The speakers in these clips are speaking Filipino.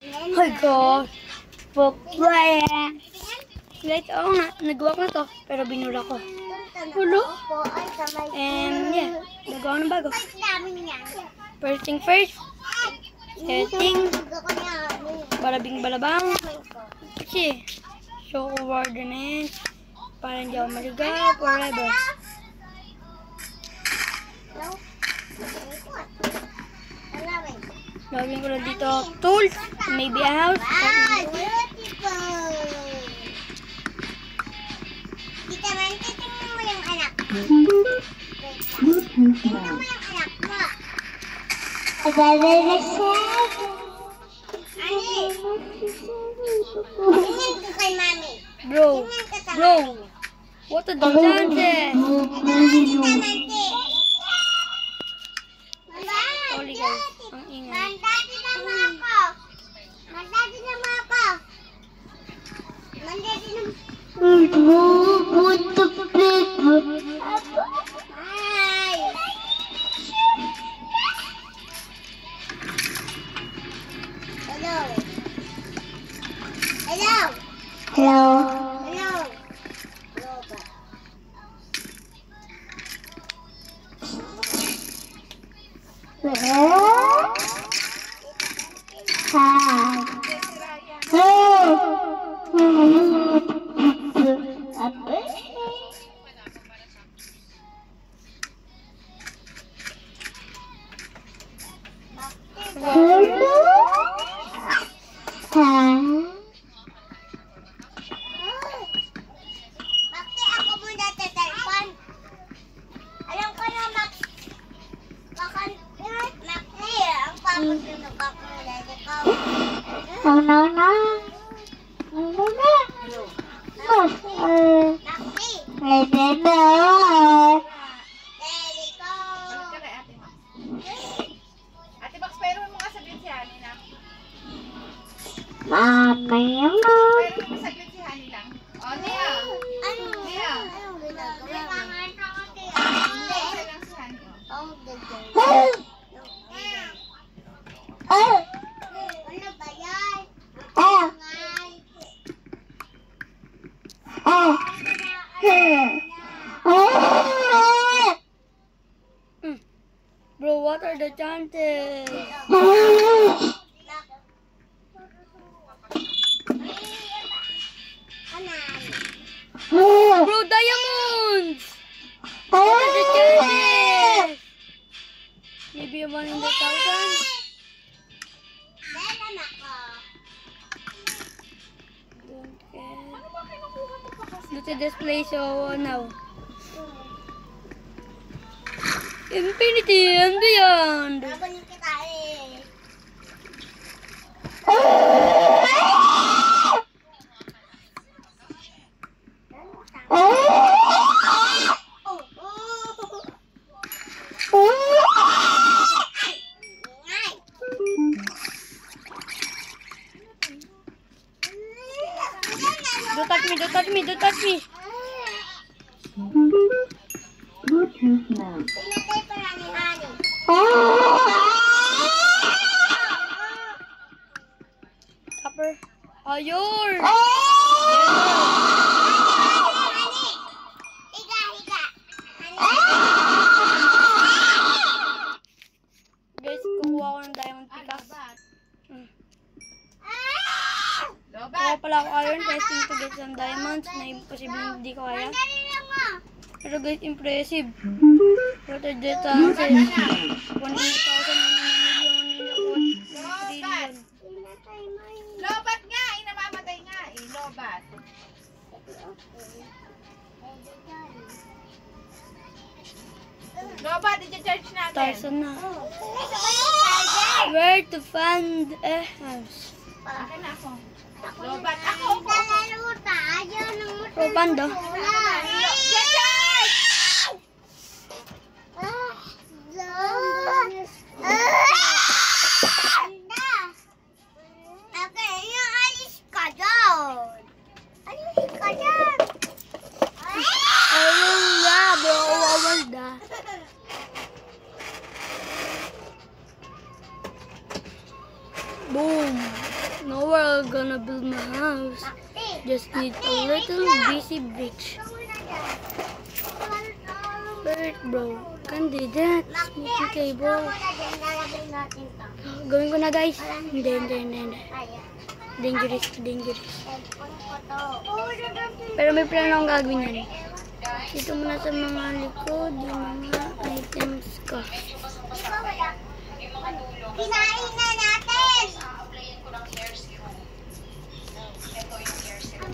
Oh my gosh. Papaya. Guys, oo nga. Nagawa ko na to. Pero binura ko. Ulo. And yeah. Nagawa ko ng bago. First thing first. Setting. Balabing balabang. Kasi. Show coordinates. Para hindi ako maligaw forever. Gagawin ko lang dito tools. Maybe a house. Beautiful! Tita Man, titingnan mo yung anak mo. Titingnan mo yung anak mo. Ani? Tingnan ko kay mami. Bro. What are the chances? Sorry guys. Ang ingay. Mandati naman ako. Ay! Hello. Bakit ako muna tatalpon? Alam ko na Maxi, ang papasunod ako nila ikaw. Ate Max, pero mo nga sabihin si Hani na. Mami, Pero mo sabihin si Hani lang. O, Nia. Anong ginagawa? Hindi, isa lang si Hani. Ano ba yan? Bro, what are the chances? Bro, diamonds! What are the chances? Maybe 100,000? Meron ako. Don't care. Look at this place, so now. Infinity and beyond. Babanin kita eh. Don't touch me, don't touch me, don't touch me. Pinatay pa lang ni Hani. Copper. Oh, yours. Higa. Guys, kukuha ko ng diamond pickaxe. Kuha pala ako iron testing to get some diamonds na imposible hindi ko kaya. Pero guys, impressive. What are the chances? 100,000 na million. Lobat nga! Namamatay nga eh. Lobat. Lobat, i-charge natin. 1,000 na. Where to find a house? Akin na ako. Lobat. Ako. Lalaro tayo ng Oh, panda. Ayun nga, bro. Wawalda. Boom. Now we're gonna build my house. Just need a little busy beach. Wait, bro. Can't do that. Sneaky cable. Gawin ko na, guys. Hindi. Dangerous. Pero may plano akong gagawin yan. Dito muna sa mga likod, yung mga items ko. Kinain na natin!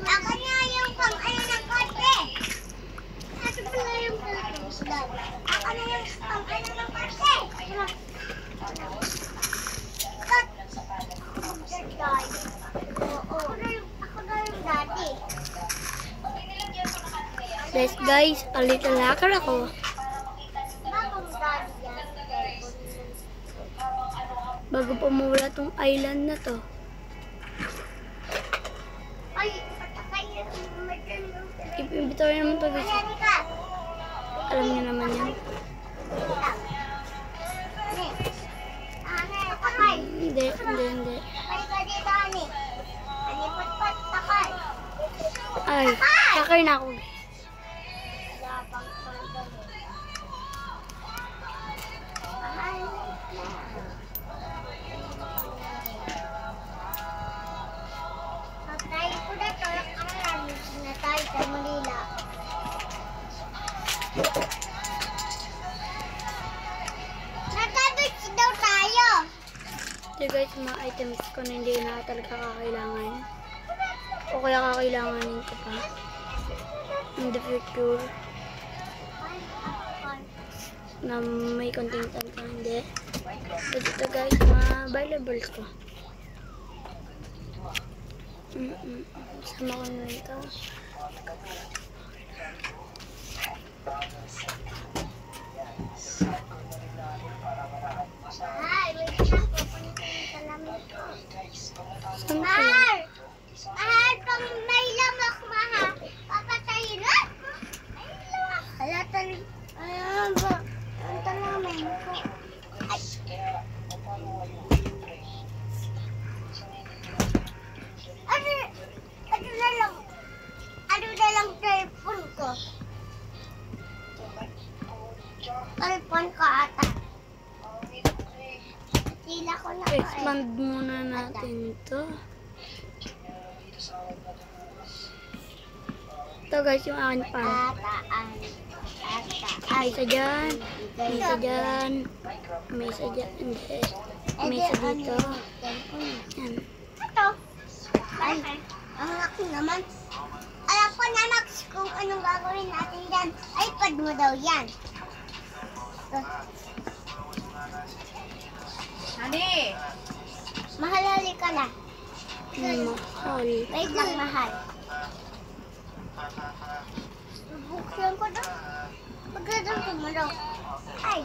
Ako niya yung pang-ano ng kotse! Ako pala yung pang-ano ng kotse! Ako na yung dati. Guys, a little hacker ako. Bagong dati yan. Bago pa mawala tong island na to. Ay, patakay yung Keep inventory naman to, guys. Halika! Alam niyo naman yan. Takay! Hindi. Takay ka dito, Ani. Ani, pat, takay. Ay, hacker na ako. Labang pagdali. Mahal na. Patay ko na to. Ang lamig na tayo sa Manila. Nagkabits daw tayo. Ito guys, mga items ko na hindi na talaga kakailangan. O kaya kakailanganin ko pa. In the future. Na may konting tanka, hindi. So dito guys, mga valuables ko. Sama ko na ito. Ay, wait lang. Pupunta yung salamin ko. Saan ko? Mahal! Mahal, pang may lamak, mahal. Papatayin na? Ay, lamak. Hala, ayan ba? Ang talamin ko. Ay. Ano na lang cellphone ko? Cellphone ko ata. Tila ko na. Expand muna natin ito. Ito guys, yung akin pa. May isa dyan. May isa dyan. May isa dyan. Hindi. May isa dito. Yan. Ito. Ay, ang laki naman. Alam ko na, Max, kung anong gagawin natin dyan. iPad mo daw yan. Hani! Mahalali ka na. Mahal. Wait lang, mahal. Buksan ko daw. Pagkatapos mo daw. Ay.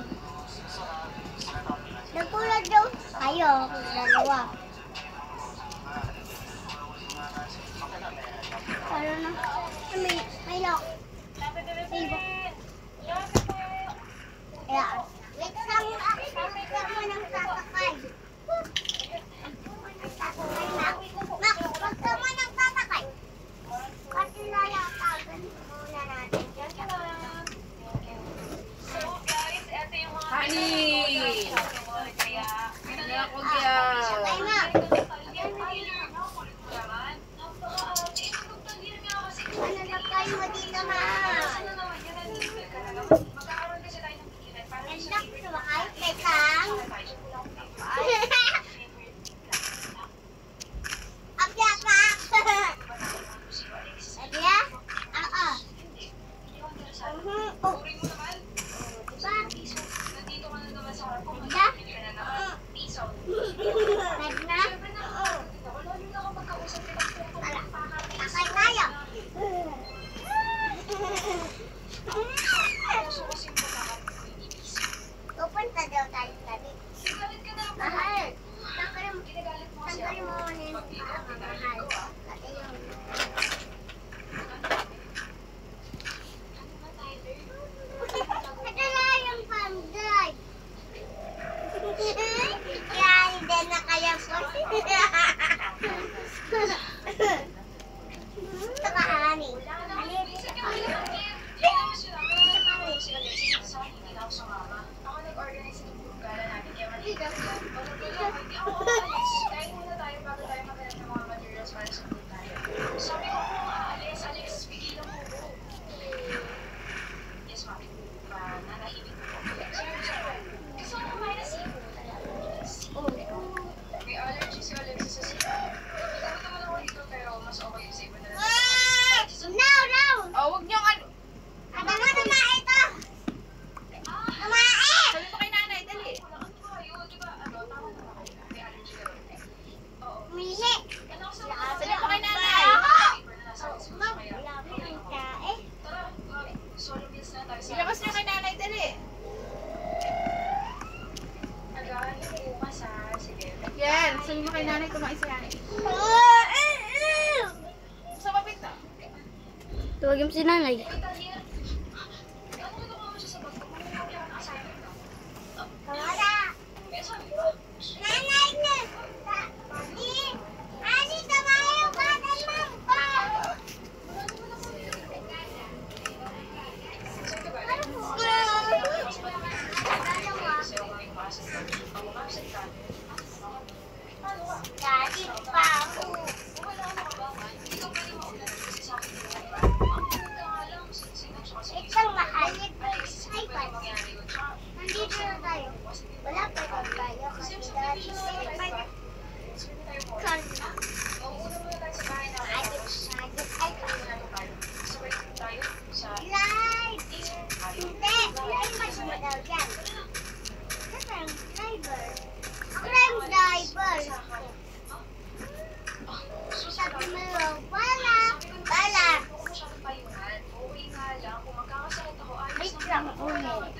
Nagkulad daw. Ayo, dalawa. Pero na. May lock. May ayan. Wait lang, wait lang mo nang tatakay. Max, wag ka mo nang tatakay. Kasi lalatagan muna natin. Hani! Hindi ako Sabay mo. Ano na kayo mo dito, ma? Ganda ko sa bakay. Wait lang. Abya ka. Abya? Oo. Oh. Diba? Ganda? Ganda? Oo. Takay tayo. Pupunta daw tayo tabi. Mahal. Tanggalin mo muna yung mahal. Kasi yung... Ito na yung farm drive. Yan, hindi na kaya po. Lagyan si nanay. Wala. Nanay na. Ani, tumayo ka naman pa. Daddy pa ako. Isang maalit na iPad. Nandito na tayo. Wala pa rin tayo kasi dati iPad. Kanta. Maalit iPad. Live! Hindi! iPad mo daw dyan. Kasi ang driver. Ako na yung driver. Sabi mo, wala. Wala. Wait lang ulit.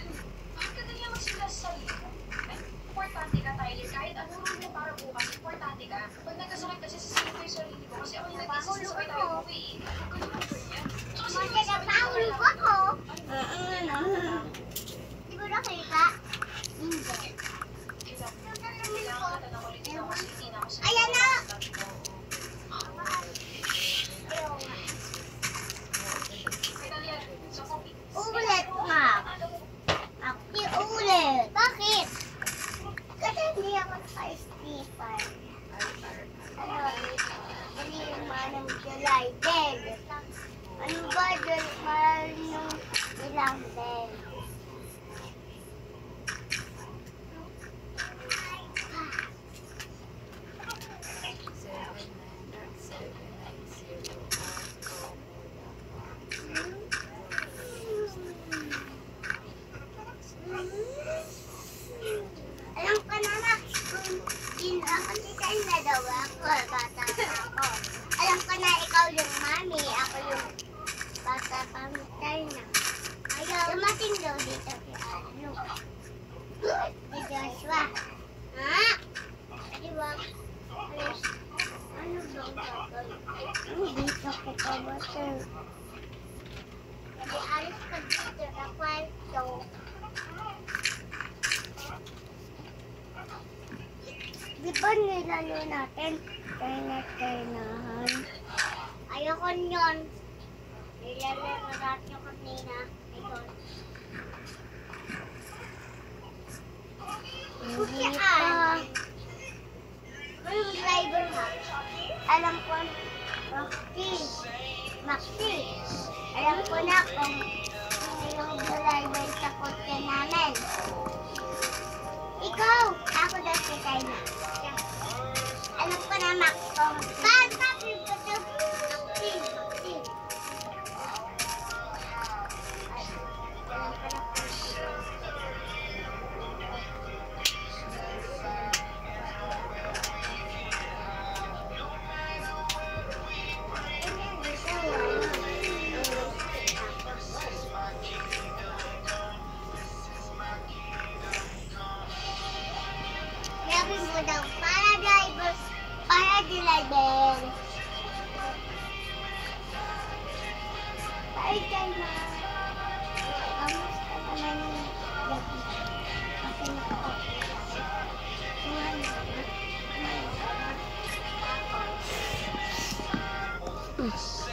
Importante ka, Tyler. Kahit ano rin mo para bukas, importante ka. Pag nagkasakit kasi sasakit ko yung sarili ko kasi ako yung nag-isasabay tayo buwi. Ganun ang girl yan. Kasi napahuli ko ako. Di ba nakita? Hindi. Ayan na! Ulit nga. Aki, ulit. Bakit? Kasi hindi ako naka-Stephen. Hindi yung manang July din. Ano ba? Mahal yung ilang din. Alam ko na na, kung ako si Kyle na daw ako, bata pa ako. Alam ko na ikaw yung mami, ako yung bata pa mitay na. Ayaw, dumating daw dito si ano. Si Joshua. Ha? Di ba? Ano bang gagawin? Dito kita ba, sir? Di alis ka dito na kwarto. Di ba nilalo natin? Ternahan. Ayoko nyon. Nilalo natin yung kanina. Ayun. Hindi pa. Yung driver ha. Alam ko, Maxi. Alam ko na kung yung driver sa kotse namin. Ikaw! Ako daw si Kayla. Alam ko na, Max. Basta, sabi mo daw, para driver, para driver. Bye, Kayla. Kamusta naman yung gabi? Kasi nakapagpapalala. Kumain na.